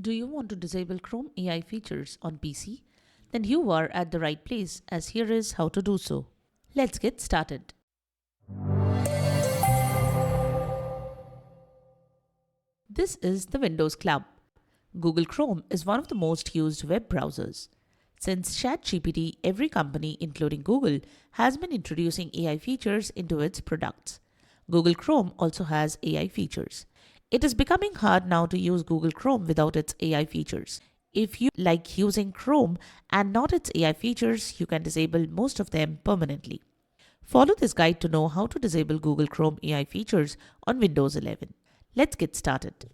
Do you want to disable Chrome AI features on PC? Then you are at the right place, as here is how to do so. Let's get started. This is the Windows Club. Google Chrome is one of the most used web browsers. Since ChatGPT, every company, including Google, has been introducing AI features into its products. Google Chrome also has AI features. It is becoming hard now to use Google Chrome without its AI features. If you like using Chrome and not its AI features, you can disable most of them permanently. Follow this guide to know how to disable Google Chrome AI features on Windows 11. Let's get started.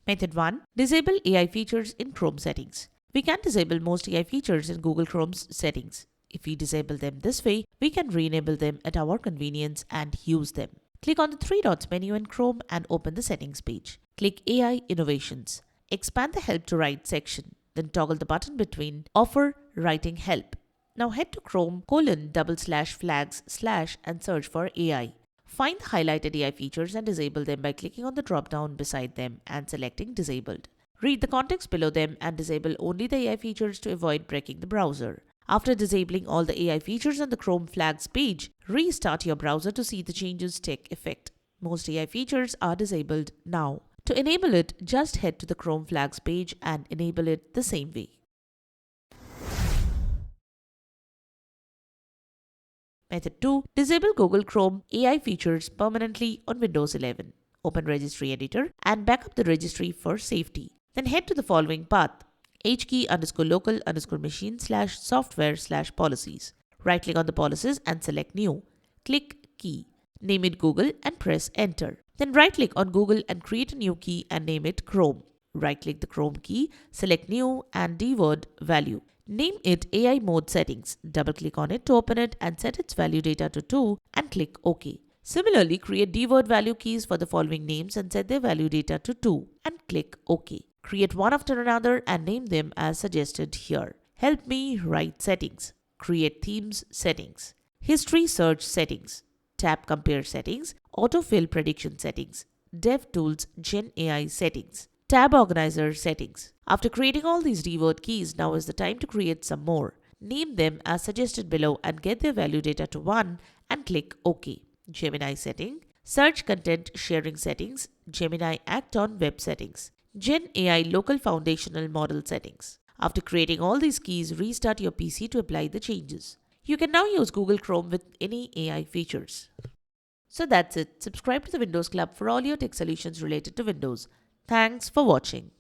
Method 1. Disable AI features in Chrome settings. We can disable most AI features in Google Chrome's settings. If we disable them this way, we can re-enable them at our convenience and use them. Click on the three dots menu in Chrome and open the settings page. Click AI Innovations. Expand the Help to Write section. Then toggle the button between Offer Writing Help. Now head to Chrome://flags/ and search for AI. Find the highlighted AI features and disable them by clicking on the drop-down beside them and selecting Disabled. Read the context below them and disable only the AI features to avoid breaking the browser. After disabling all the AI features on the Chrome flags page, restart your browser to see the changes take effect. Most AI features are disabled now. To enable it, just head to the Chrome flags page and enable it the same way. Method 2. Disable Google Chrome AI features permanently on Windows 11. Open Registry Editor and backup the registry for safety. Then head to the following path: hkey_local_machine/software/policies. Right-click on the policies and select New. Click Key. Name it Google and press Enter. Then right-click on Google and create a new key and name it Chrome. Right-click the Chrome key, select New and dword value. Name it AI Mode Settings. Double-click on it to open it and set its value data to 2 and click OK. Similarly, create dword value keys for the following names and set their value data to 2 and click OK. Create one after another and name them as suggested here. Help me write settings. Create themes settings. History search settings. Tab compare settings. Autofill prediction settings. DevTools Gen AI settings. Tab organizer settings. After creating all these dword keys, now is the time to create some more. Name them as suggested below and get their value data to 1 and click OK. Gemini setting. Search content sharing settings. Gemini Act on web settings. Gen AI local foundational model settings. After creating all these keys, restart your PC to apply the changes. You can now use Google Chrome with any AI features. So that's it. Subscribe to the Windows Club for all your tech solutions related to Windows. Thanks for watching.